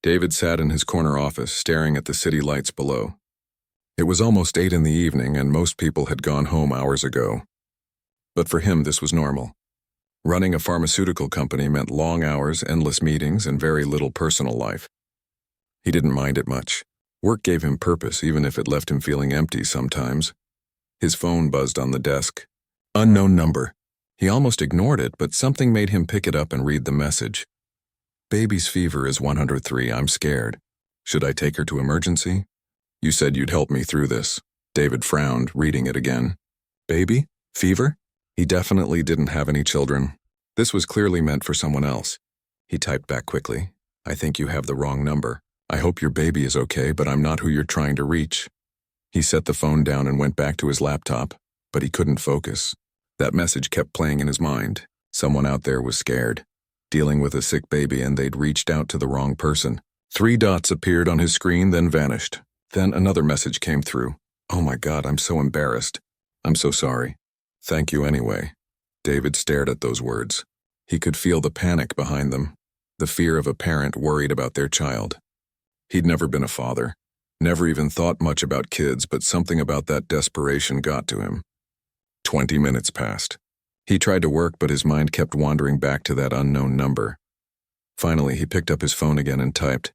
David sat in his corner office, staring at the city lights below. It was almost 8 in the evening, and most people had gone home hours ago. But for him, this was normal. Running a pharmaceutical company meant long hours, endless meetings, and very little personal life. He didn't mind it much. Work gave him purpose, even if it left him feeling empty sometimes. His phone buzzed on the desk. Unknown number. He almost ignored it, but something made him pick it up and read the message. Baby's fever is 103. I'm scared. Should I take her to emergency? You said you'd help me through this. David frowned, reading it again. Baby? Fever? He definitely didn't have any children. This was clearly meant for someone else. He typed back quickly. I think you have the wrong number. I hope your baby is okay, but I'm not who you're trying to reach. He set the phone down and went back to his laptop, but he couldn't focus. That message kept playing in his mind. Someone out there was scared, dealing with a sick baby, and they'd reached out to the wrong person. 3 dots appeared on his screen, then vanished. Then another message came through. Oh my God, I'm so embarrassed. I'm so sorry. Thank you anyway. David stared at those words. He could feel the panic behind them, the fear of a parent worried about their child. He'd never been a father, never even thought much about kids, but something about that desperation got to him. 20 minutes passed. He tried to work, but his mind kept wandering back to that unknown number. Finally, he picked up his phone again and typed,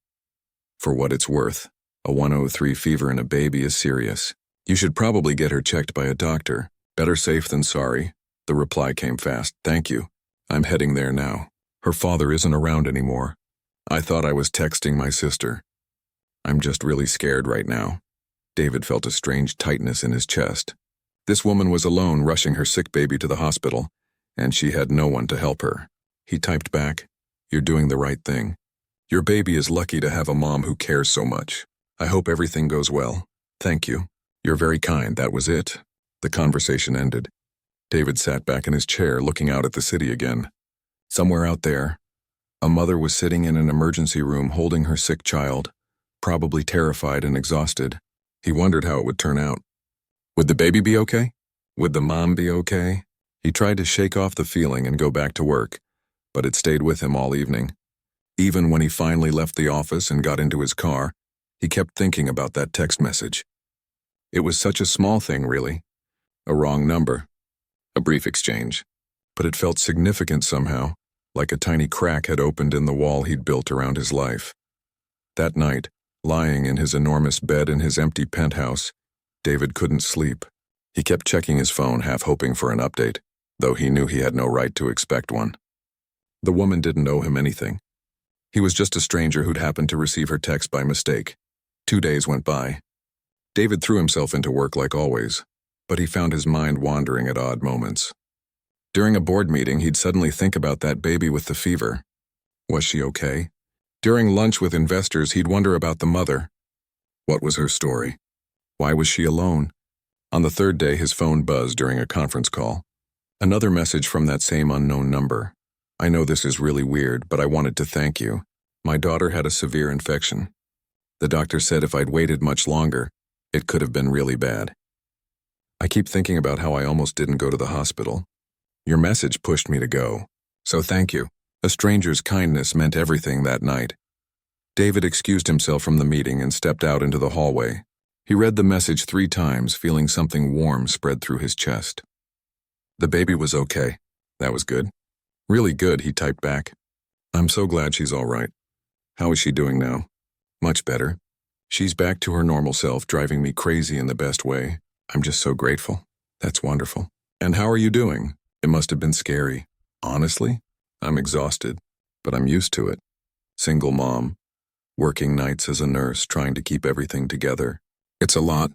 For what it's worth, a 103 fever in a baby is serious. You should probably get her checked by a doctor. Better safe than sorry. The reply came fast. Thank you. I'm heading there now. Her father isn't around anymore. I thought I was texting my sister. I'm just really scared right now. David felt a strange tightness in his chest. This woman was alone, rushing her sick baby to the hospital, and she had no one to help her. He typed back, You're doing the right thing. Your baby is lucky to have a mom who cares so much. I hope everything goes well. Thank you. You're very kind. That was it. The conversation ended. David sat back in his chair, looking out at the city again. Somewhere out there, a mother was sitting in an emergency room holding her sick child, probably terrified and exhausted. He wondered how it would turn out. Would the baby be okay? Would the mom be okay? He tried to shake off the feeling and go back to work, but it stayed with him all evening. Even when he finally left the office and got into his car, he kept thinking about that text message. It was such a small thing, really. A wrong number. A brief exchange. But it felt significant somehow, like a tiny crack had opened in the wall he'd built around his life. That night, lying in his enormous bed in his empty penthouse, David couldn't sleep. He kept checking his phone, half hoping for an update, though he knew he had no right to expect one. The woman didn't owe him anything. He was just a stranger who'd happened to receive her text by mistake. 2 days went by. David threw himself into work like always, but he found his mind wandering at odd moments. During a board meeting, he'd suddenly think about that baby with the fever. Was she okay? During lunch with investors, he'd wonder about the mother. What was her story? Why was she alone? On the 3rd day, his phone buzzed during a conference call. Another message from that same unknown number. I know this is really weird, but I wanted to thank you. My daughter had a severe infection. The doctor said if I'd waited much longer, it could have been really bad. I keep thinking about how I almost didn't go to the hospital. Your message pushed me to go. So thank you. A stranger's kindness meant everything that night. David excused himself from the meeting and stepped out into the hallway. He read the message 3 times, feeling something warm spread through his chest. The baby was okay. That was good. Really good, he typed back. I'm so glad she's all right. How is she doing now? Much better. She's back to her normal self, driving me crazy in the best way. I'm just so grateful. That's wonderful. And how are you doing? It must have been scary. Honestly, I'm exhausted, but I'm used to it. Single mom, working nights as a nurse, trying to keep everything together. It's a lot.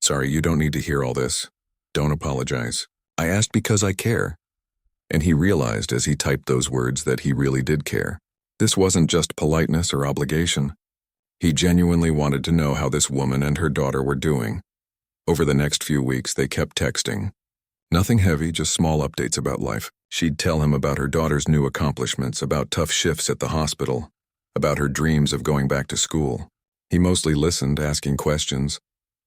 Sorry, you don't need to hear all this. Don't apologize. I asked because I care. And he realized as he typed those words that he really did care. This wasn't just politeness or obligation. He genuinely wanted to know how this woman and her daughter were doing. Over the next few weeks, they kept texting. Nothing heavy, just small updates about life. She'd tell him about her daughter's new accomplishments, about tough shifts at the hospital, about her dreams of going back to school. He mostly listened, asking questions,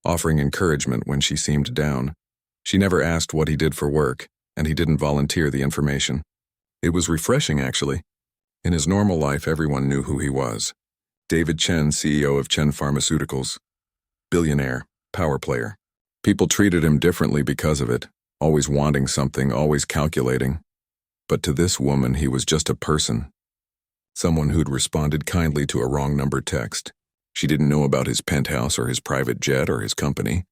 offering encouragement when she seemed down. She never asked what he did for work, and he didn't volunteer the information. It was refreshing, actually. In his normal life, everyone knew who he was. David Chen, CEO of Chen Pharmaceuticals. Billionaire, power player. People treated him differently because of it, always wanting something, always calculating. But to this woman, he was just a person. Someone who'd responded kindly to a wrong number text. She didn't know about his penthouse or his private jet or his company.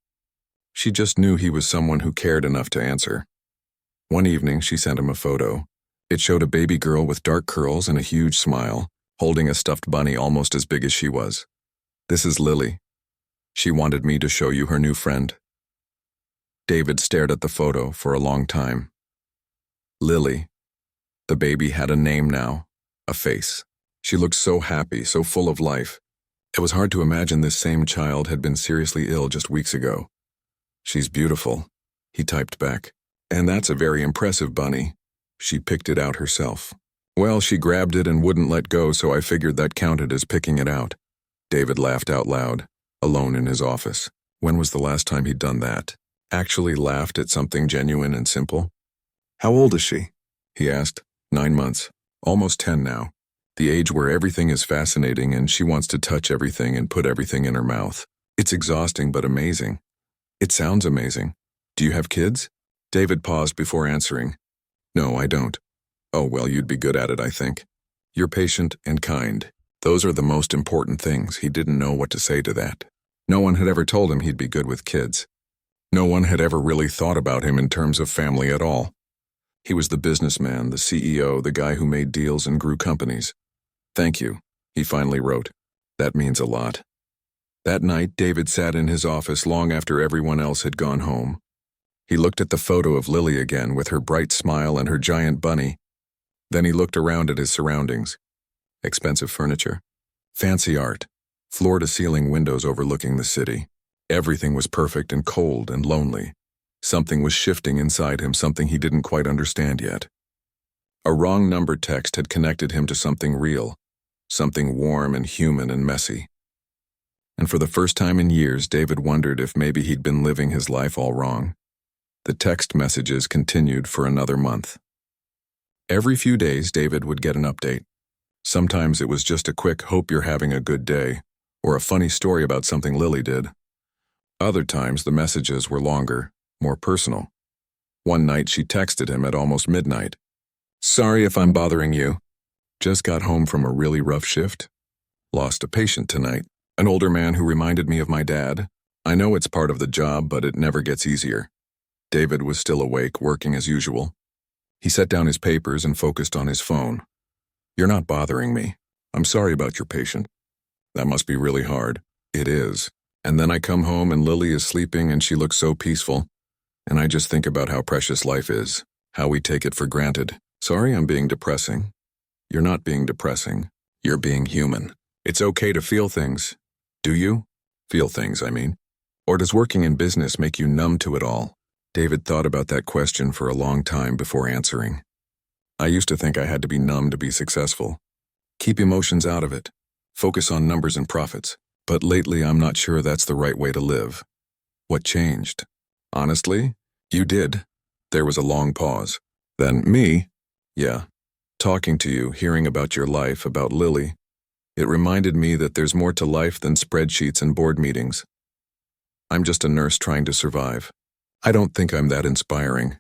She just knew he was someone who cared enough to answer. One evening, she sent him a photo. It showed a baby girl with dark curls and a huge smile, holding a stuffed bunny almost as big as she was. "This is Lily. She wanted me to show you her new friend." David stared at the photo for a long time. Lily. The baby had a name now, a face. She looked so happy, so full of life. It was hard to imagine this same child had been seriously ill just weeks ago. "She's beautiful," he typed back. "And that's a very impressive bunny." She picked it out herself. "Well, she grabbed it and wouldn't let go, so I figured that counted as picking it out." David laughed out loud, alone in his office. When was the last time he'd done that? Actually laughed at something genuine and simple? "How old is she?" he asked. 9 months. Almost 10 now. The age where everything is fascinating and she wants to touch everything and put everything in her mouth. It's exhausting but amazing. It sounds amazing. "Do you have kids?" David paused before answering. "No, I don't." "Oh, well, you'd be good at it, I think. You're patient and kind. Those are the most important things." He didn't know what to say to that. No one had ever told him he'd be good with kids. No one had ever really thought about him in terms of family at all. He was the businessman, the CEO, the guy who made deals and grew companies. "Thank you," he finally wrote. "That means a lot." That night, David sat in his office long after everyone else had gone home. He looked at the photo of Lily again with her bright smile and her giant bunny. Then he looked around at his surroundings. Expensive furniture, fancy art, floor-to-ceiling windows overlooking the city. Everything was perfect and cold and lonely. Something was shifting inside him, something he didn't quite understand yet. A wrong number text had connected him to something real, something warm and human and messy. And for the first time in years, David wondered if maybe he'd been living his life all wrong. The text messages continued for another month. Every few days, David would get an update. Sometimes it was just a quick "hope you're having a good day," or a funny story about something Lily did. Other times, the messages were longer, more personal. One night, she texted him at almost midnight. "Sorry if I'm bothering you. Just got home from a really rough shift. Lost a patient tonight, an older man who reminded me of my dad. I know it's part of the job, but it never gets easier." David was still awake, working as usual. He set down his papers and focused on his phone. "You're not bothering me. I'm sorry about your patient. That must be really hard." "It is. And then I come home and Lily is sleeping and she looks so peaceful. And I just think about how precious life is, how we take it for granted. Sorry I'm being depressing." "You're not being depressing. You're being human. It's okay to feel things. Do you? Feel things, I mean. Or does working in business make you numb to it all?" David thought about that question for a long time before answering. "I used to think I had to be numb to be successful. Keep emotions out of it. Focus on numbers and profits. But lately I'm not sure that's the right way to live." "What changed?" "Honestly, you did." There was a long pause. Then, "Me?" "Yeah. Talking to you, hearing about your life, about Lily. It reminded me that there's more to life than spreadsheets and board meetings. I'm just a nurse trying to survive. I don't think I'm that inspiring.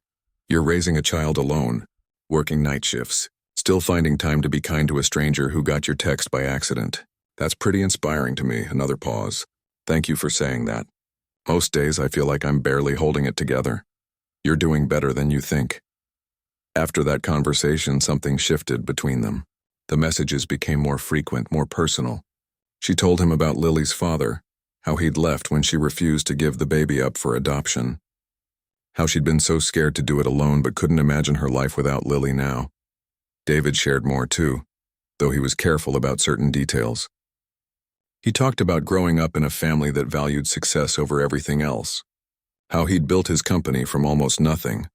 You're raising a child alone, working night shifts, still finding time to be kind to a stranger who got your text by accident. That's pretty inspiring to me." Another pause. "Thank you for saying that. Most days I feel like I'm barely holding it together. You're doing better than you think." After that conversation, something shifted between them. The messages became more frequent, more personal. She told him about Lily's father, how he'd left when she refused to give the baby up for adoption. How she'd been so scared to do it alone but couldn't imagine her life without Lily now. David shared more too, though he was careful about certain details. He talked about growing up in a family that valued success over everything else. How he'd built his company from almost nothing,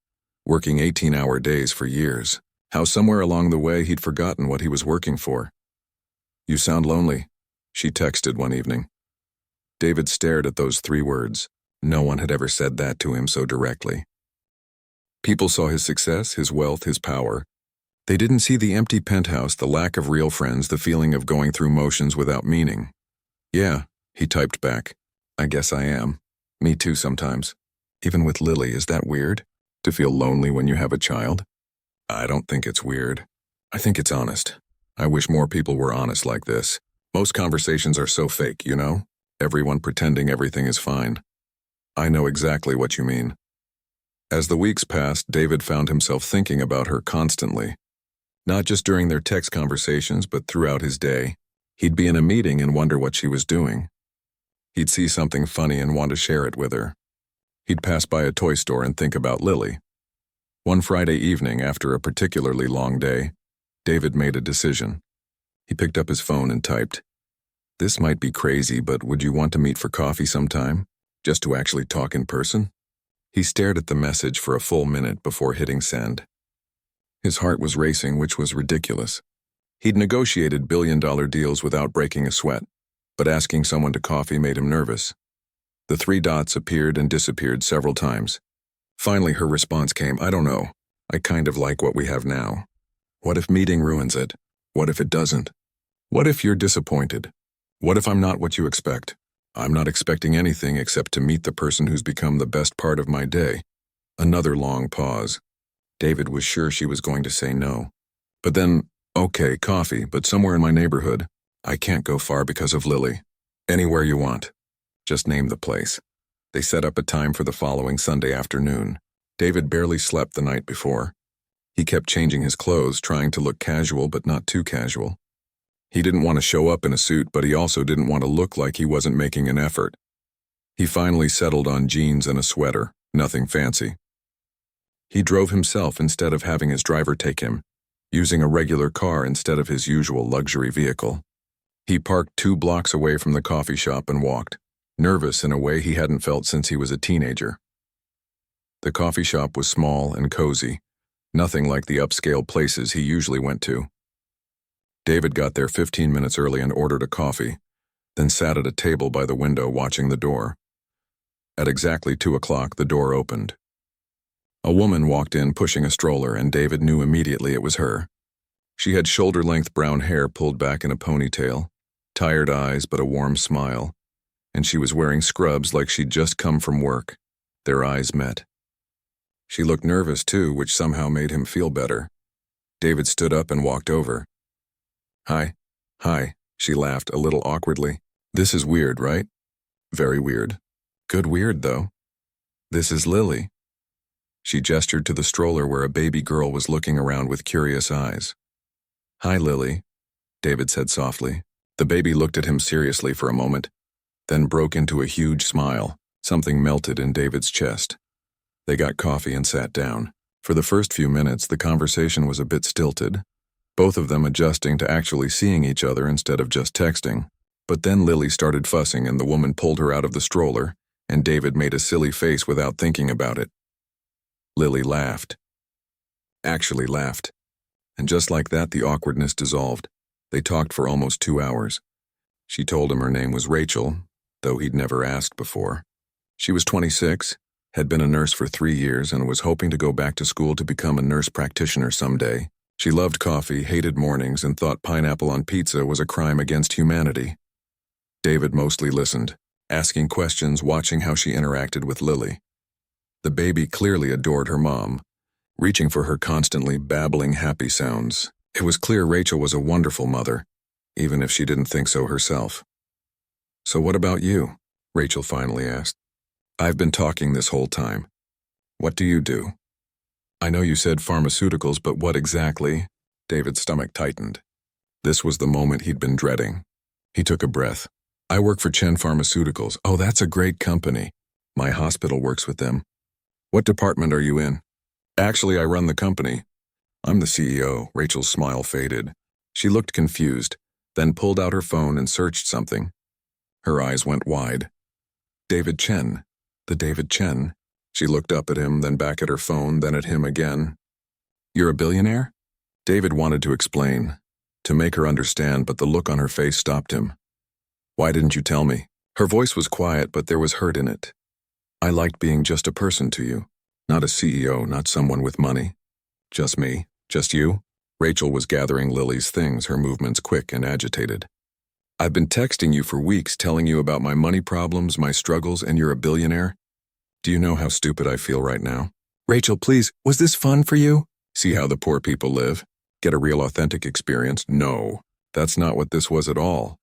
working 18-hour days for years. How somewhere along the way he'd forgotten what he was working for. "You sound lonely," she texted one evening. David stared at those 3 words. No one had ever said that to him so directly. People saw his success, his wealth, his power. They didn't see the empty penthouse, the lack of real friends, the feeling of going through motions without meaning. Yeah, he typed back. I guess I am. Me too sometimes. Even with Lily, is that weird? To feel lonely when you have a child? I don't think it's weird. I think it's honest. I wish more people were honest like this. Most conversations are so fake, you know? Everyone pretending everything is fine. I know exactly what you mean. As the weeks passed, David found himself thinking about her constantly. Not just during their text conversations, but throughout his day. He'd be in a meeting and wonder what she was doing. He'd see something funny and want to share it with her. He'd pass by a toy store and think about Lily. One Friday evening, after a particularly long day, David made a decision. He picked up his phone and typed, "This might be crazy, but would you want to meet for coffee sometime? Just to actually talk in person?" He stared at the message for a full minute before hitting send. His heart was racing, which was ridiculous. He'd negotiated billion-dollar deals without breaking a sweat, but asking someone to coffee made him nervous. The three dots appeared and disappeared several times. Finally, her response came, "I don't know. I kind of like what we have now. What if meeting ruins it? What if it doesn't? What if you're disappointed? What if I'm not what you expect? I'm not expecting anything except to meet the person who's become the best part of my day." Another long pause. David was sure she was going to say no. But then, "Okay, coffee, but somewhere in my neighborhood. I can't go far because of Lily. Anywhere you want. Just name the place." They set up a time for the following Sunday afternoon. David barely slept the night before. He kept changing his clothes, trying to look casual but not too casual. He didn't want to show up in a suit, but he also didn't want to look like he wasn't making an effort. He finally settled on jeans and a sweater, nothing fancy. He drove himself instead of having his driver take him, using a regular car instead of his usual luxury vehicle. He parked 2 blocks away from the coffee shop and walked, nervous in a way he hadn't felt since he was a teenager. The coffee shop was small and cozy, nothing like the upscale places he usually went to. David got there 15 minutes early and ordered a coffee, then sat at a table by the window watching the door. At exactly 2 o'clock, the door opened. A woman walked in pushing a stroller, and David knew immediately it was her. She had shoulder-length brown hair pulled back in a ponytail, tired eyes but a warm smile, and she was wearing scrubs like she'd just come from work. Their eyes met. She looked nervous too, which somehow made him feel better. David stood up and walked over. "Hi." "Hi," she laughed a little awkwardly. "This is weird, right?" "Very weird." "Good weird, though." "This is Lily." She gestured to the stroller where a baby girl was looking around with curious eyes. "Hi, Lily," David said softly. The baby looked at him seriously for a moment, then broke into a huge smile. Something melted in David's chest. They got coffee and sat down. For the first few minutes, the conversation was a bit stilted, both of them adjusting to actually seeing each other instead of just texting. But then Lily started fussing and the woman pulled her out of the stroller, and David made a silly face without thinking about it. Lily laughed. Actually laughed. And just like that, the awkwardness dissolved. They talked for almost 2 hours. She told him her name was Rachel, though he'd never asked before. She was 26, had been a nurse for 3 years, and was hoping to go back to school to become a nurse practitioner someday. She loved coffee, hated mornings, and thought pineapple on pizza was a crime against humanity. David mostly listened, asking questions, watching how she interacted with Lily. The baby clearly adored her mom, reaching for her constantly, babbling happy sounds. It was clear Rachel was a wonderful mother, even if she didn't think so herself. "So what about you?" Rachel finally asked. "I've been talking this whole time. What do you do?" "I know you said pharmaceuticals, but what exactly?" David's stomach tightened. This was the moment he'd been dreading. He took a breath. "I work for Chen Pharmaceuticals." "Oh, that's a great company. My hospital works with them." "What department are you in?" "Actually, I run the company. I'm the CEO." Rachel's smile faded. She looked confused, then pulled out her phone and searched something. Her eyes went wide. "David Chen. The David Chen." She looked up at him, then back at her phone, then at him again. "You're a billionaire?" David wanted to explain, to make her understand, but the look on her face stopped him. "Why didn't you tell me?" Her voice was quiet, but there was hurt in it. "I liked being just a person to you. Not a CEO, not someone with money. Just me. Just you." Rachel was gathering Lily's things, her movements quick and agitated. "I've been texting you for weeks, telling you about my money problems, my struggles, and you're a billionaire. Do you know how stupid I feel right now? Rachel, please, was this fun for you? See how the poor people live? Get a real authentic experience? No, that's not what this was at all."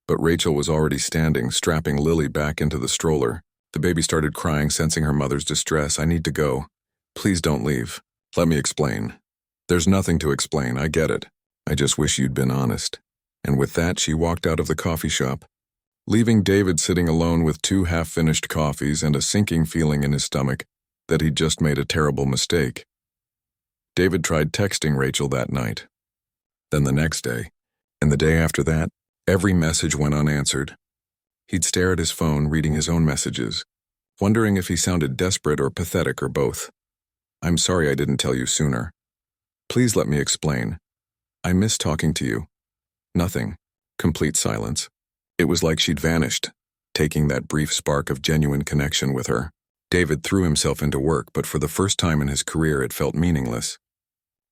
But Rachel was already standing, strapping Lily back into the stroller. The baby started crying, sensing her mother's distress. "I need to go. Please don't leave. Let me explain." "There's nothing to explain, I get it. I just wish you'd been honest." And with that, she walked out of the coffee shop, leaving David sitting alone with 2 half-finished coffees and a sinking feeling in his stomach that he'd just made a terrible mistake. David tried texting Rachel that night. Then the next day, and the day after that, every message went unanswered. He'd stare at his phone, reading his own messages, wondering if he sounded desperate or pathetic or both. "I'm sorry I didn't tell you sooner. Please let me explain. I miss talking to you." Nothing. Complete silence. It was like she'd vanished, taking that brief spark of genuine connection with her. David threw himself into work, but for the first time in his career it felt meaningless.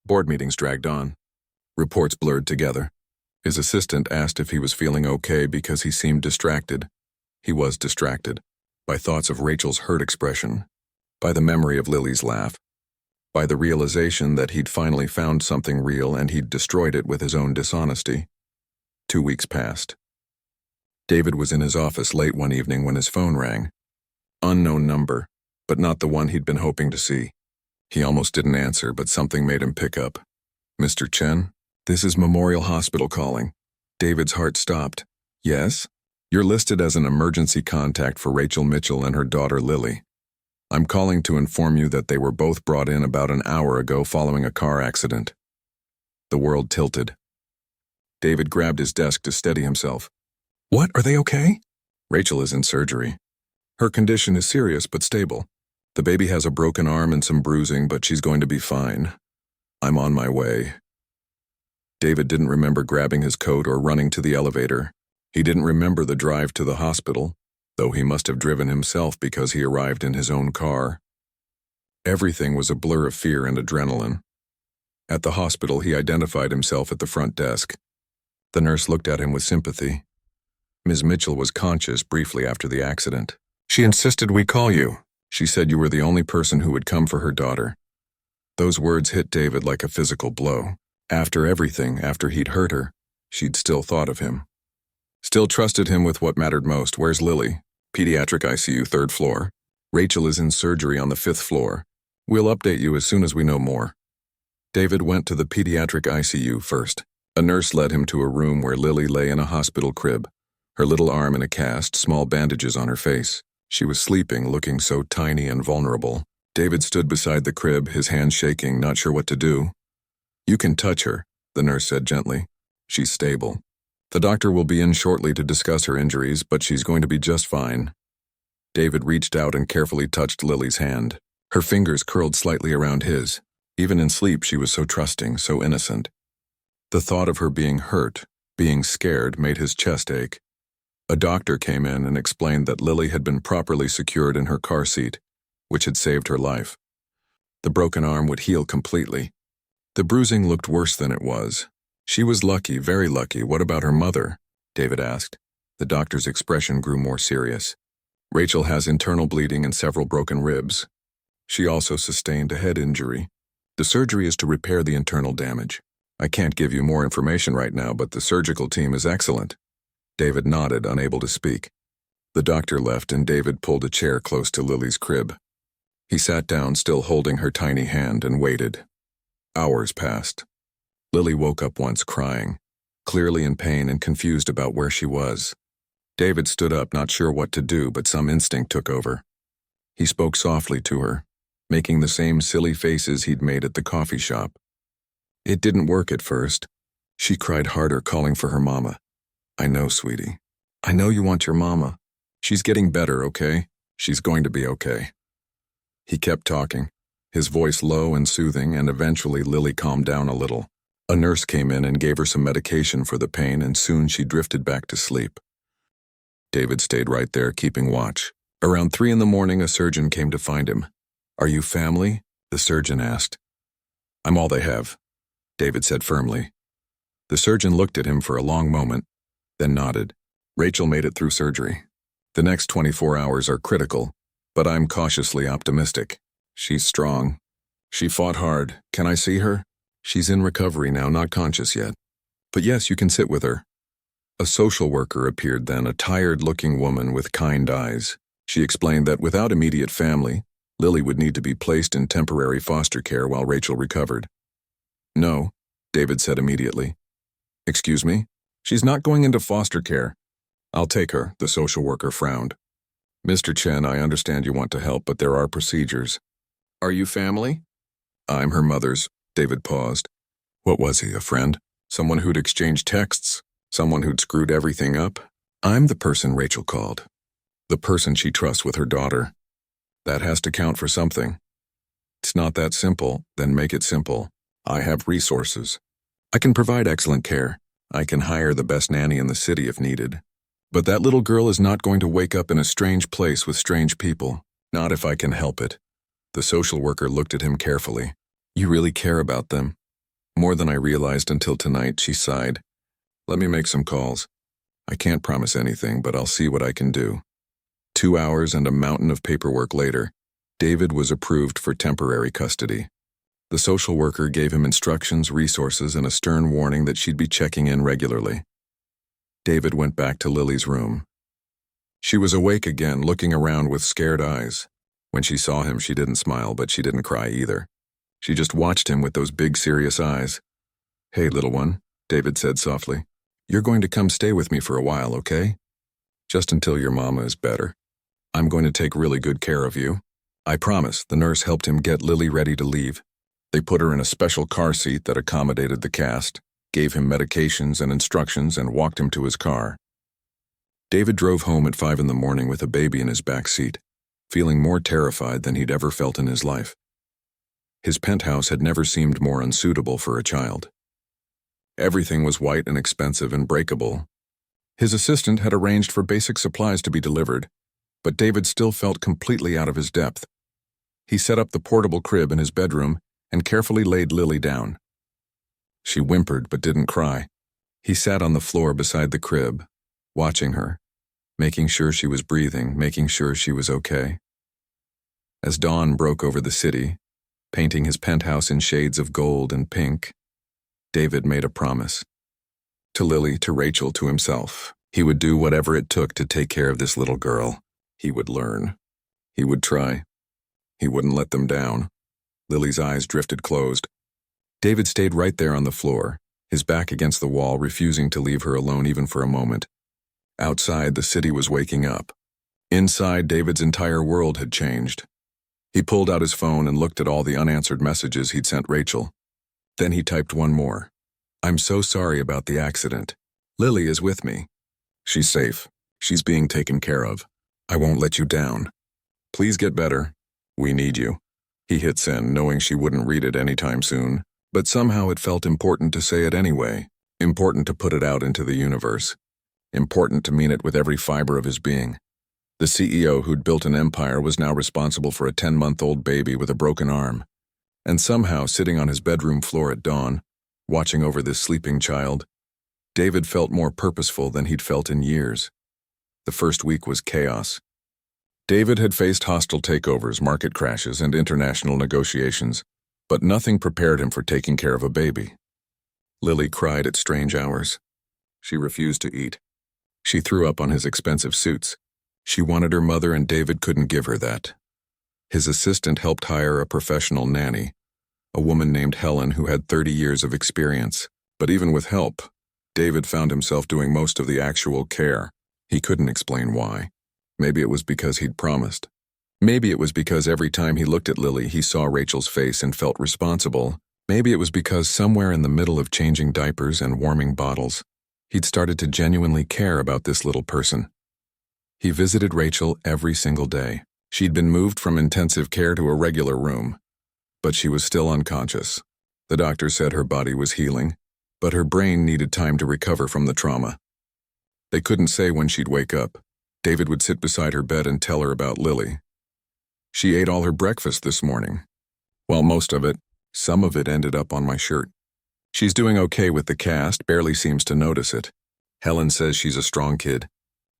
Board meetings dragged on. Reports blurred together. His assistant asked if he was feeling okay because he seemed distracted. He was distracted by thoughts of Rachel's hurt expression, by the memory of Lily's laugh, by the realization that he'd finally found something real and he'd destroyed it with his own dishonesty. 2 weeks passed. David was in his office late one evening when his phone rang. Unknown number, but not the one he'd been hoping to see. He almost didn't answer, but something made him pick up. "Mr. Chen, this is Memorial Hospital calling." David's heart stopped. "Yes? You're listed as an emergency contact for Rachel Mitchell and her daughter Lily. I'm calling to inform you that they were both brought in about an hour ago following a car accident." The world tilted. David grabbed his desk to steady himself. "What, are they okay?" "Rachel is in surgery. Her condition is serious but stable. The baby has a broken arm and some bruising, but she's going to be fine. I'm on my way." David didn't remember grabbing his coat or running to the elevator. He didn't remember the drive to the hospital, though he must have driven himself because he arrived in his own car. Everything was a blur of fear and adrenaline. At the hospital, he identified himself at the front desk. The nurse looked at him with sympathy. Ms. Mitchell was conscious briefly after the accident. "She insisted we call you. She said you were the only person who would come for her daughter." Those words hit David like a physical blow. After everything, after he'd hurt her, she'd still thought of him. Still trusted him with what mattered most. "Where's Lily?" "Pediatric ICU, 3rd floor. Rachel is in surgery on the 5th floor. We'll update you as soon as we know more." David went to the pediatric ICU first. A nurse led him to a room where Lily lay in a hospital crib, her little arm in a cast, small bandages on her face. She was sleeping, looking so tiny and vulnerable. David stood beside the crib, his hands shaking, not sure what to do. "You can touch her," the nurse said gently. "She's stable. The doctor will be in shortly to discuss her injuries, but she's going to be just fine." David reached out and carefully touched Lily's hand. Her fingers curled slightly around his. Even in sleep, she was so trusting, so innocent. The thought of her being hurt, being scared, made his chest ache. A doctor came in and explained that Lily had been properly secured in her car seat, which had saved her life. The broken arm would heal completely. The bruising looked worse than it was. "She was lucky, very lucky. What about her mother?" David asked. The doctor's expression grew more serious. "Rachel has internal bleeding and several broken ribs. She also sustained a head injury. The surgery is to repair the internal damage. I can't give you more information right now, but the surgical team is excellent." David nodded, unable to speak. The doctor left and David pulled a chair close to Lily's crib. He sat down, still holding her tiny hand, and waited. Hours passed. Lily woke up once crying, clearly in pain and confused about where she was. David stood up, not sure what to do, but some instinct took over. He spoke softly to her, making the same silly faces he'd made at the coffee shop. It didn't work at first. She cried harder, calling for her mama. "I know, sweetie. I know you want your mama. She's getting better, okay? She's going to be okay." He kept talking, his voice low and soothing, and eventually Lily calmed down a little. A nurse came in and gave her some medication for the pain, and soon she drifted back to sleep. David stayed right there, keeping watch. Around 3 a.m, a surgeon came to find him. "Are you family?" the surgeon asked. "I'm all they have. David said firmly. The surgeon looked at him for a long moment, then nodded. Rachel made it through surgery. The next 24 hours are critical, but I'm cautiously optimistic. She's strong. She fought hard. Can I see her? She's in recovery now, not conscious yet. But yes, you can sit with her. A social worker appeared then, a tired-looking woman with kind eyes. She explained that without immediate family, Lily would need to be placed in temporary foster care while Rachel recovered. No, David said immediately. Excuse me? She's not going into foster care. I'll take her, the social worker frowned. Mr. Chen, I understand you want to help, but there are procedures. Are you family? I'm her mother's. David paused. What was he, a friend? Someone who'd exchanged texts? Someone who'd screwed everything up? I'm the person Rachel called. The person she trusts with her daughter. That has to count for something. It's not that simple, then make it simple. I have resources. I can provide excellent care. I can hire the best nanny in the city if needed. But that little girl is not going to wake up in a strange place with strange people. Not if I can help it. The social worker looked at him carefully. You really care about them. More than I realized until tonight, she sighed. Let me make some calls. I can't promise anything, but I'll see what I can do. 2 hours and a mountain of paperwork later, David was approved for temporary custody. The social worker gave him instructions, resources, and a stern warning that she'd be checking in regularly. David went back to Lily's room. She was awake again, looking around with scared eyes. When she saw him, she didn't smile, but she didn't cry either. She just watched him with those big, serious eyes. Hey, little one, David said softly. You're going to come stay with me for a while, okay? Just until your mama is better. I'm going to take really good care of you. I promise. The nurse helped him get Lily ready to leave. They put her in a special car seat that accommodated the cast, gave him medications and instructions, and walked him to his car. David drove home at 5 a.m. with a baby in his back seat, feeling more terrified than he'd ever felt in his life. His penthouse had never seemed more unsuitable for a child. Everything was white and expensive and breakable. His assistant had arranged for basic supplies to be delivered, but David still felt completely out of his depth. He set up the portable crib in his bedroom and carefully laid Lily down. She whimpered but didn't cry. He sat on the floor beside the crib, watching her, making sure she was breathing, making sure she was okay. As dawn broke over the city, painting his penthouse in shades of gold and pink, David made a promise. To Lily, to Rachel, to himself. He would do whatever it took to take care of this little girl. He would learn. He would try. He wouldn't let them down. Lily's eyes drifted closed. David stayed right there on the floor, his back against the wall, refusing to leave her alone even for a moment. Outside, the city was waking up. Inside, David's entire world had changed. He pulled out his phone and looked at all the unanswered messages he'd sent Rachel. Then he typed one more. I'm so sorry about the accident. Lily is with me. She's safe. She's being taken care of. I won't let you down. Please get better. We need you. He hit send, knowing she wouldn't read it anytime soon, but somehow it felt important to say it anyway, important to put it out into the universe, important to mean it with every fiber of his being. The CEO who'd built an empire was now responsible for a 10-month-old baby with a broken arm, and somehow sitting on his bedroom floor at dawn, watching over this sleeping child, David felt more purposeful than he'd felt in years. The first week was chaos. David had faced hostile takeovers, market crashes, and international negotiations, but nothing prepared him for taking care of a baby. Lily cried at strange hours. She refused to eat. She threw up on his expensive suits. She wanted her mother, and David couldn't give her that. His assistant helped hire a professional nanny, a woman named Helen who had 30 years of experience. But even with help, David found himself doing most of the actual care. He couldn't explain why. Maybe it was because he'd promised. Maybe it was because every time he looked at Lily, he saw Rachel's face and felt responsible. Maybe it was because somewhere in the middle of changing diapers and warming bottles, he'd started to genuinely care about this little person. He visited Rachel every single day. She'd been moved from intensive care to a regular room, but she was still unconscious. The doctor said her body was healing, but her brain needed time to recover from the trauma. They couldn't say when she'd wake up. David would sit beside her bed and tell her about Lily. She ate all her breakfast this morning. Well, most of it. Some of it ended up on my shirt. She's doing okay with the cast, barely seems to notice it. Helen says she's a strong kid.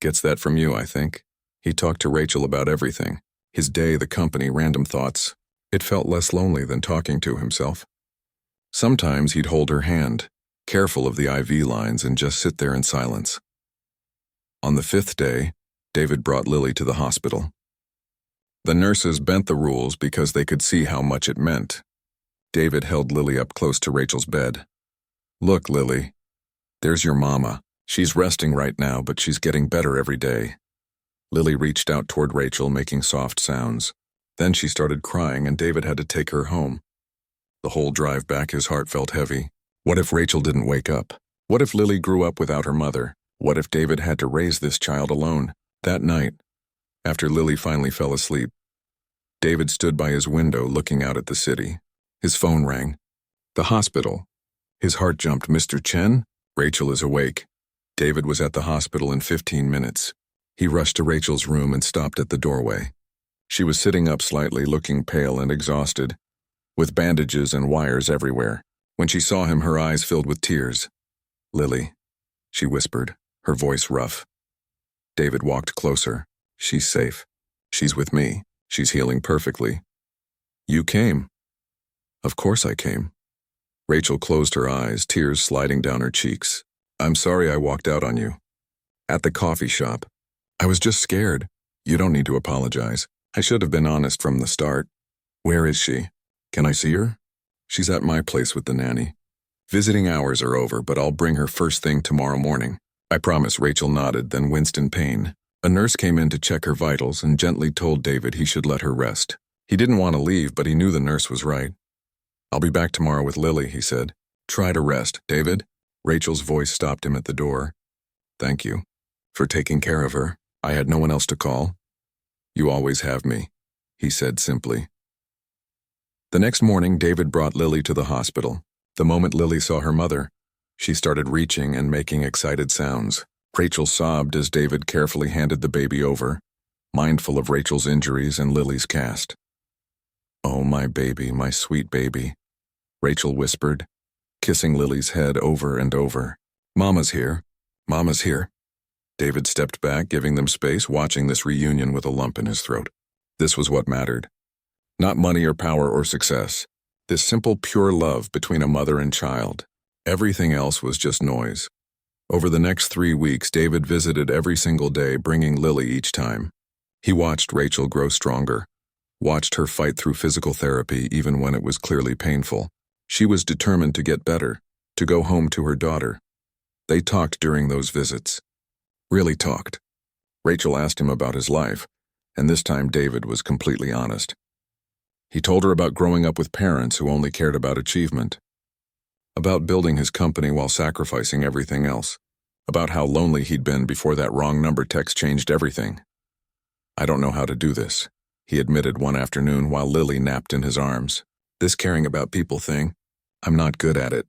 Gets that from you, I think. He talked to Rachel about everything. His day, the company, random thoughts. It felt less lonely than talking to himself. Sometimes he'd hold her hand, careful of the IV lines, and just sit there in silence. On the 5th day, David brought Lily to the hospital. The nurses bent the rules because they could see how much it meant. David held Lily up close to Rachel's bed. Look, Lily, there's your mama. She's resting right now, but she's getting better every day. Lily reached out toward Rachel, making soft sounds. Then she started crying, and David had to take her home. The whole drive back, his heart felt heavy. What if Rachel didn't wake up? What if Lily grew up without her mother? What if David had to raise this child alone? That night, after Lily finally fell asleep, David stood by his window looking out at the city. His phone rang. The hospital. His heart jumped. Mr. Chen? Rachel is awake. David was at the hospital in 15 minutes. He rushed to Rachel's room and stopped at the doorway. She was sitting up slightly, looking pale and exhausted, with bandages and wires everywhere. When she saw him, her eyes filled with tears. Lily, she whispered, her voice rough. David walked closer. She's safe. She's with me. She's healing perfectly. You came. Of course I came. Rachel closed her eyes, tears sliding down her cheeks. I'm sorry I walked out on you. At the coffee shop. I was just scared. You don't need to apologize. I should have been honest from the start. Where is she? Can I see her? She's at my place with the nanny. Visiting hours are over, but I'll bring her first thing tomorrow morning. I promise. Rachel nodded, then winced in pain. A nurse came in to check her vitals and gently told David he should let her rest. He didn't want to leave, but he knew the nurse was right. I'll be back tomorrow with Lily, he said. Try to rest, David. Rachel's voice stopped him at the door. Thank you for taking care of her. I had no one else to call. You always have me, he said simply. The next morning, David brought Lily to the hospital. The moment Lily saw her mother, she started reaching and making excited sounds. Rachel sobbed as David carefully handed the baby over, mindful of Rachel's injuries and Lily's cast. Oh, my baby, my sweet baby, Rachel whispered, kissing Lily's head over and over. Mama's here. Mama's here. David stepped back, giving them space, watching this reunion with a lump in his throat. This was what mattered. Not money or power or success. This simple, pure love between a mother and child. Everything else was just noise. Over the next 3 weeks, David visited every single day, bringing Lily each time. He watched Rachel grow stronger, watched her fight through physical therapy even when it was clearly painful. She was determined to get better, to go home to her daughter. They talked during those visits. Really talked. Rachel asked him about his life, and this time David was completely honest. He told her about growing up with parents who only cared about achievement, about building his company while sacrificing everything else, about how lonely he'd been before that wrong number text changed everything. I don't know how to do this, he admitted one afternoon while Lily napped in his arms. This caring about people thing, I'm not good at it.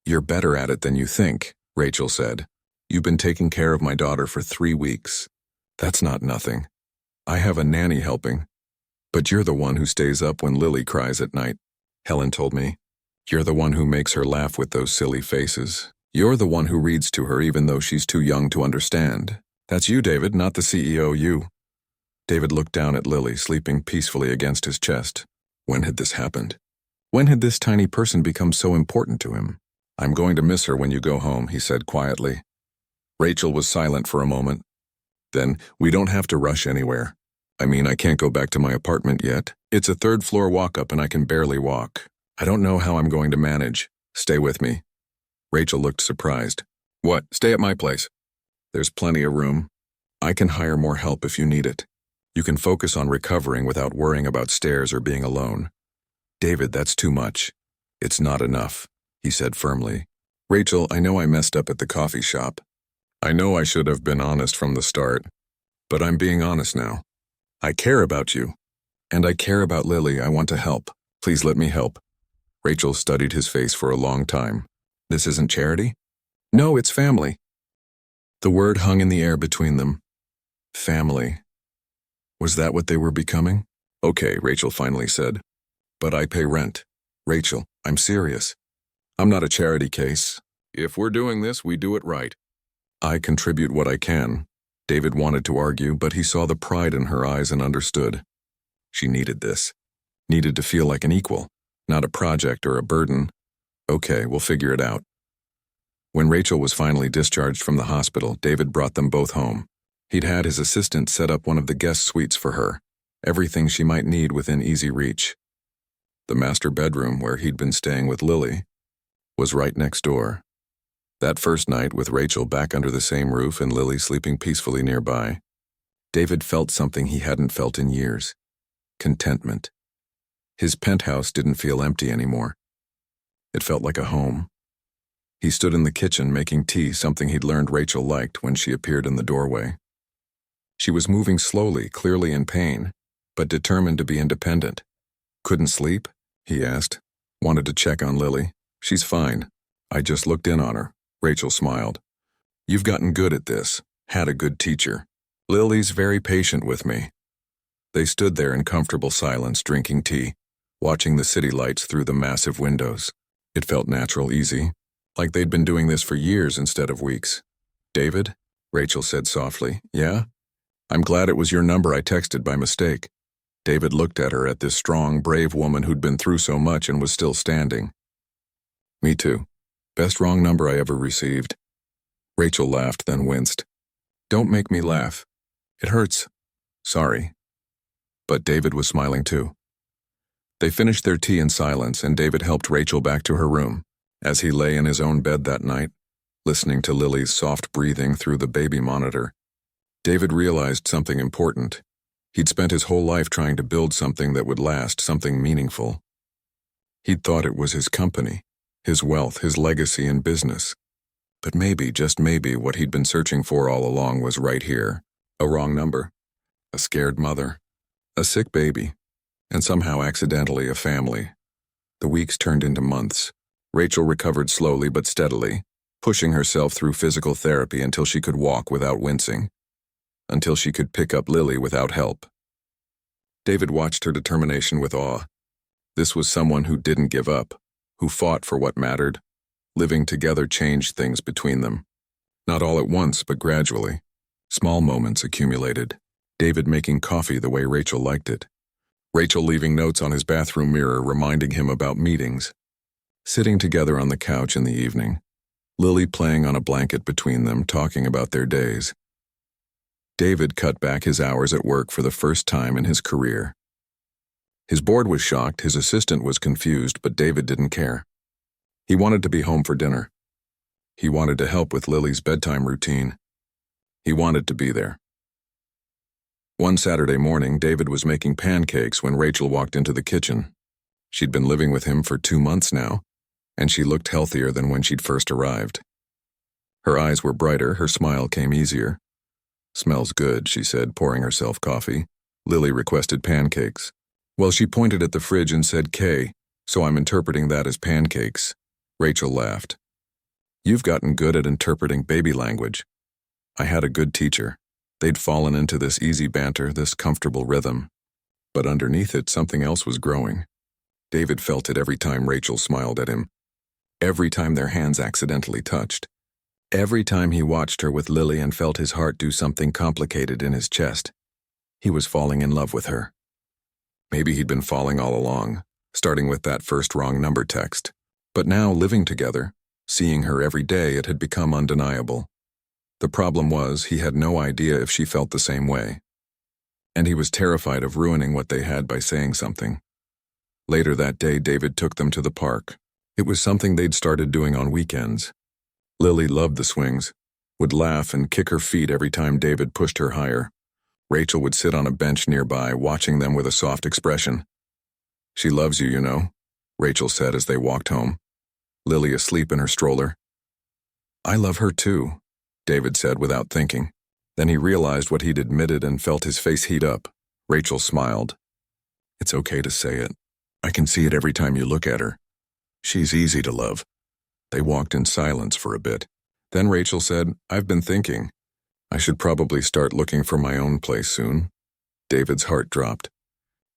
You're better at it than you think, Rachel said. You've been taking care of my daughter for 3 weeks. That's not nothing. I have a nanny helping. But you're the one who stays up when Lily cries at night, Helen told me. You're the one who makes her laugh with those silly faces. You're the one who reads to her even though she's too young to understand. That's you, David, not the CEO, you. David looked down at Lily, sleeping peacefully against his chest. When had this happened? When had this tiny person become so important to him? I'm going to miss her when you go home, he said quietly. Rachel was silent for a moment. Then, we don't have to rush anywhere. I mean, I can't go back to my apartment yet. It's a 3rd-floor walk-up and I can barely walk. I don't know how I'm going to manage. Stay with me. Rachel looked surprised. What? Stay at my place? There's plenty of room. I can hire more help if you need it. You can focus on recovering without worrying about stairs or being alone. David, that's too much. It's not enough, he said firmly. Rachel, I know I messed up at the coffee shop. I know I should have been honest from the start, but I'm being honest now. I care about you. And I care about Lily. I want to help. Please let me help. Rachel studied his face for a long time. This isn't charity? No, it's family. The word hung in the air between them. Family. Was that what they were becoming? Okay, Rachel finally said. But I pay rent. Rachel, I'm serious. I'm not a charity case. If we're doing this, we do it right. I contribute what I can. David wanted to argue, but he saw the pride in her eyes and understood. She needed this. Needed to feel like an equal, not a project or a burden. Okay, we'll figure it out. When Rachel was finally discharged from the hospital, David brought them both home. He'd had his assistant set up one of the guest suites for her, everything she might need within easy reach. The master bedroom, where he'd been staying with Lily, was right next door. That first night, with Rachel back under the same roof and Lily sleeping peacefully nearby, David felt something he hadn't felt in years: contentment. His penthouse didn't feel empty anymore. It felt like a home. He stood in the kitchen making tea, something he'd learned Rachel liked, when she appeared in the doorway. She was moving slowly, clearly in pain, but determined to be independent. Couldn't sleep? He asked. Wanted to check on Lily. She's fine. I just looked in on her. Rachel smiled. You've gotten good at this. Had a good teacher. Lily's very patient with me. They stood there in comfortable silence, drinking tea, watching the city lights through the massive windows. It felt natural, easy, like they'd been doing this for years instead of weeks. David? Rachel said softly. Yeah? I'm glad it was your number I texted by mistake. David looked at her, at this strong, brave woman who'd been through so much and was still standing. Me too. Best wrong number I ever received. Rachel laughed, then winced. Don't make me laugh. It hurts. Sorry. But David was smiling too. They finished their tea in silence, and David helped Rachel back to her room. As he lay in his own bed that night, listening to Lily's soft breathing through the baby monitor, David realized something important. He'd spent his whole life trying to build something that would last, something meaningful. He'd thought it was his company, his wealth, his legacy in business. But maybe, just maybe, what he'd been searching for all along was right here. A wrong number, a scared mother, a sick baby, and somehow accidentally a family. The weeks turned into months. Rachel recovered slowly but steadily, pushing herself through physical therapy until she could walk without wincing, until she could pick up Lily without help. David watched her determination with awe. This was someone who didn't give up, who fought for what mattered. Living together changed things between them. Not all at once, but gradually. Small moments accumulated. David making coffee the way Rachel liked it. Rachel leaving notes on his bathroom mirror reminding him about meetings. Sitting together on the couch in the evening. Lily playing on a blanket between them, talking about their days. David cut back his hours at work for the first time in his career. His board was shocked, his assistant was confused, but David didn't care. He wanted to be home for dinner. He wanted to help with Lily's bedtime routine. He wanted to be there. One Saturday morning, David was making pancakes when Rachel walked into the kitchen. She'd been living with him for 2 months now, and she looked healthier than when she'd first arrived. Her eyes were brighter, her smile came easier. Smells good, she said, pouring herself coffee. Lily requested pancakes. Well, she pointed at the fridge and said K, so I'm interpreting that as pancakes. Rachel laughed. You've gotten good at interpreting baby language. I had a good teacher. They'd fallen into this easy banter, this comfortable rhythm. But underneath it, something else was growing. David felt it every time Rachel smiled at him. Every time their hands accidentally touched. Every time he watched her with Lily and felt his heart do something complicated in his chest. He was falling in love with her. Maybe he'd been falling all along, starting with that first wrong number text. But now, living together, seeing her every day, it had become undeniable. The problem was, he had no idea if she felt the same way. And he was terrified of ruining what they had by saying something. Later that day, David took them to the park. It was something they'd started doing on weekends. Lily loved the swings, would laugh and kick her feet every time David pushed her higher. Rachel would sit on a bench nearby, watching them with a soft expression. She loves you, you know, Rachel said as they walked home. Lily asleep in her stroller. I love her too, David said without thinking. Then he realized what he'd admitted and felt his face heat up. Rachel smiled. It's okay to say it. I can see it every time you look at her. She's easy to love. They walked in silence for a bit. Then Rachel said, I've been thinking. I should probably start looking for my own place soon. David's heart dropped.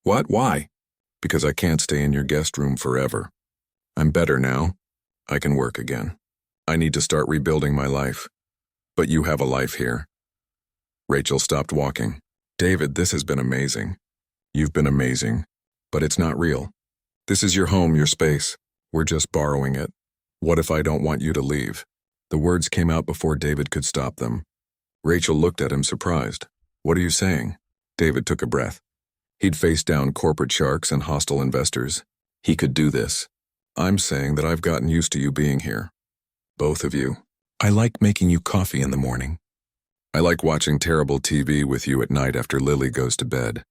What? Why? Because I can't stay in your guest room forever. I'm better now. I can work again. I need to start rebuilding my life. But you have a life here. Rachel stopped walking. David, this has been amazing. You've been amazing. But it's not real. This is your home, your space. We're just borrowing it. What if I don't want you to leave? The words came out before David could stop them. Rachel looked at him surprised. What are you saying? David took a breath. He'd faced down corporate sharks and hostile investors. He could do this. I'm saying that I've gotten used to you being here. Both of you. I like making you coffee in the morning. I like watching terrible TV with you at night after Lily goes to bed.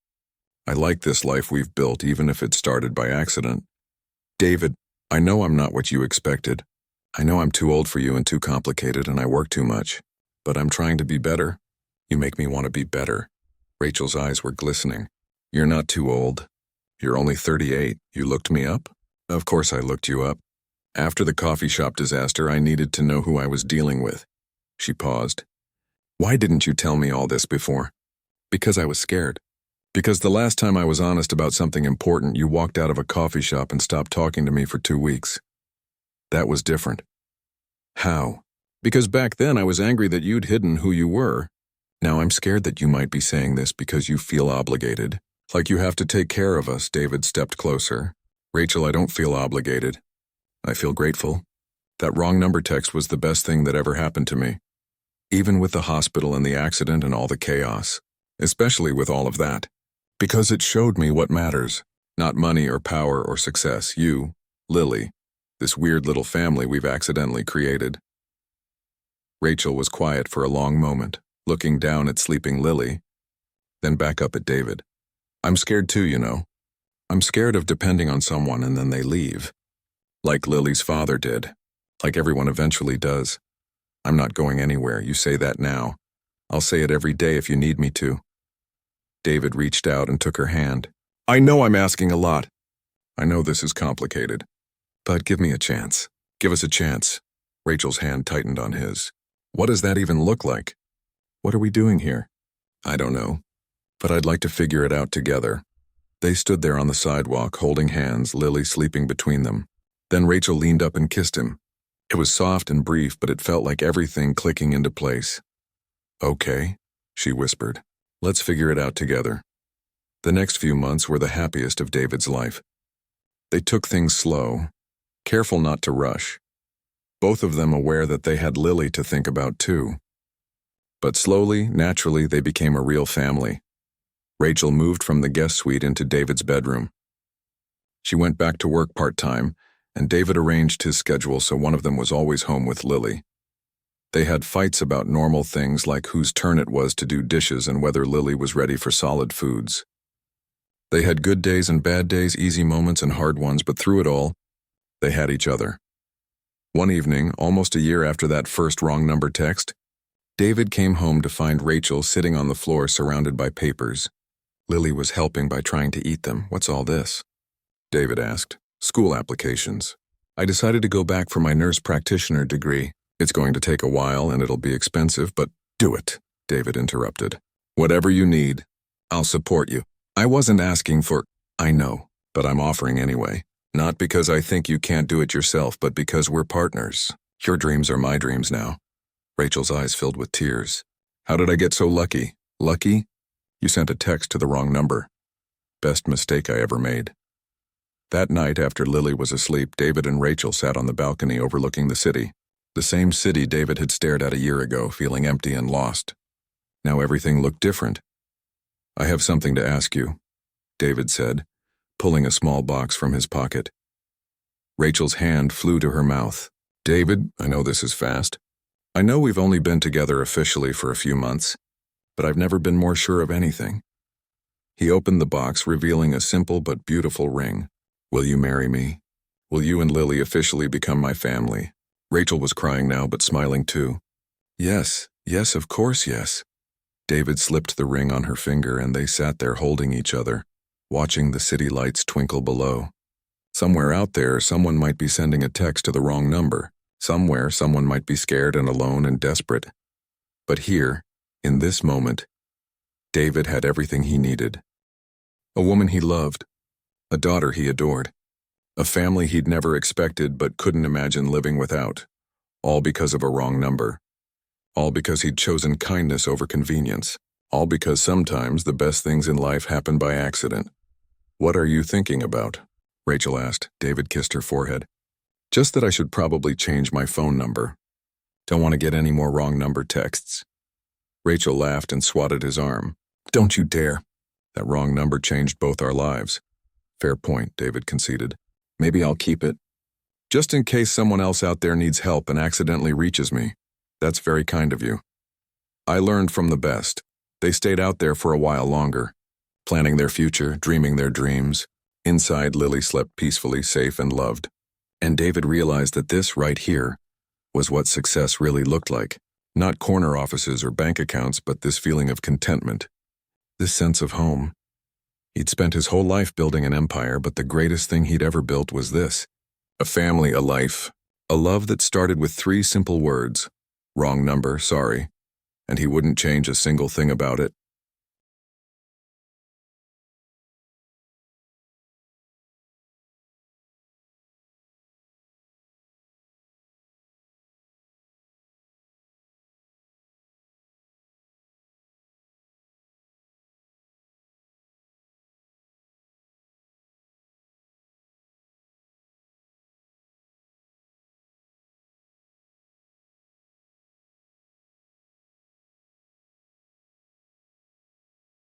I like this life we've built, even if it started by accident. David, I know I'm not what you expected. I know I'm too old for you and too complicated, and I work too much. But I'm trying to be better. You make me want to be better. Rachel's eyes were glistening. You're not too old. You're only 38. You looked me up? Of course I looked you up. After the coffee shop disaster, I needed to know who I was dealing with. She paused. Why didn't you tell me all this before? Because I was scared. Because the last time I was honest about something important, you walked out of a coffee shop and stopped talking to me for 2 weeks. That was different. How? Because back then I was angry that you'd hidden who you were. Now I'm scared that you might be saying this because you feel obligated. Like you have to take care of us. David stepped closer. Rachel, I don't feel obligated. I feel grateful. That wrong number text was the best thing that ever happened to me. Even with the hospital and the accident and all the chaos. Especially with all of that. Because it showed me what matters. Not money or power or success. You, Lily. This weird little family we've accidentally created. Rachel was quiet for a long moment, looking down at sleeping Lily, then back up at David. I'm scared too, you know. I'm scared of depending on someone and then they leave. Like Lily's father did. Like everyone eventually does. I'm not going anywhere, you say that now. I'll say it every day if you need me to. David reached out and took her hand. I know I'm asking a lot. I know this is complicated. But give me a chance. Give us a chance. Rachel's hand tightened on his. What does that even look like? What are we doing here? I don't know. But I'd like to figure it out together. They stood there on the sidewalk, holding hands, Lily sleeping between them. Then Rachel leaned up and kissed him. It was soft and brief, but it felt like everything clicking into place. Okay, she whispered. Let's figure it out together. The next few months were the happiest of David's life. They took things slow, careful not to rush. Both of them aware that they had Lily to think about too. But slowly, naturally, they became a real family. Rachel moved from the guest suite into David's bedroom. She went back to work part-time, and David arranged his schedule so one of them was always home with Lily. They had fights about normal things like whose turn it was to do dishes and whether Lily was ready for solid foods. They had good days and bad days, easy moments and hard ones, but through it all, they had each other. One evening, almost a year after that first wrong number text, David came home to find Rachel sitting on the floor surrounded by papers. Lily was helping by trying to eat them. What's all this? David asked. School applications. I decided to go back for my nurse practitioner degree. It's going to take a while and it'll be expensive, but do it, David interrupted. Whatever you need, I'll support you. I wasn't asking for, I know, but I'm offering anyway. Not because I think you can't do it yourself, but because we're partners. Your dreams are my dreams now. Rachel's eyes filled with tears. How did I get so lucky? Lucky? You sent a text to the wrong number. Best mistake I ever made. That night, after Lily was asleep, David and Rachel sat on the balcony overlooking the city. The same city David had stared at a year ago, feeling empty and lost. Now everything looked different. I have something to ask you, David said, pulling a small box from his pocket. Rachel's hand flew to her mouth. David, I know this is fast. I know we've only been together officially for a few months, but I've never been more sure of anything. He opened the box, revealing a simple but beautiful ring. Will you marry me? Will you and Lily officially become my family? Rachel was crying now, but smiling too. Yes, of course, yes. David slipped the ring on her finger and they sat there holding each other, watching the city lights twinkle below. Somewhere out there, someone might be sending a text to the wrong number. Somewhere, someone might be scared and alone and desperate. But here, in this moment, David had everything he needed. A woman he loved, a daughter he adored, A family he'd never expected but couldn't imagine living without. All because of a wrong number. All because he'd chosen kindness over convenience. All because sometimes the best things in life happen by accident. "What are you thinking about?" Rachel asked. David kissed her forehead. "Just that I should probably change my phone number. Don't want to get any more wrong number texts." Rachel laughed and swatted his arm. "Don't you dare. That wrong number changed both our lives." "Fair point," David conceded. "Maybe I'll keep it. Just in case someone else out there needs help and accidentally reaches me. That's very kind of you." I learned from the best. They stayed out there for a while longer, planning their future, dreaming their dreams. Inside, Lily slept peacefully, safe and loved. And David realized that this, right here, was what success really looked like. Not corner offices or bank accounts, but this feeling of contentment. This sense of home. He'd spent his whole life building an empire, but the greatest thing he'd ever built was this. A family, a life. A love that started with 3 simple words. Wrong number, sorry. And he wouldn't change a single thing about it.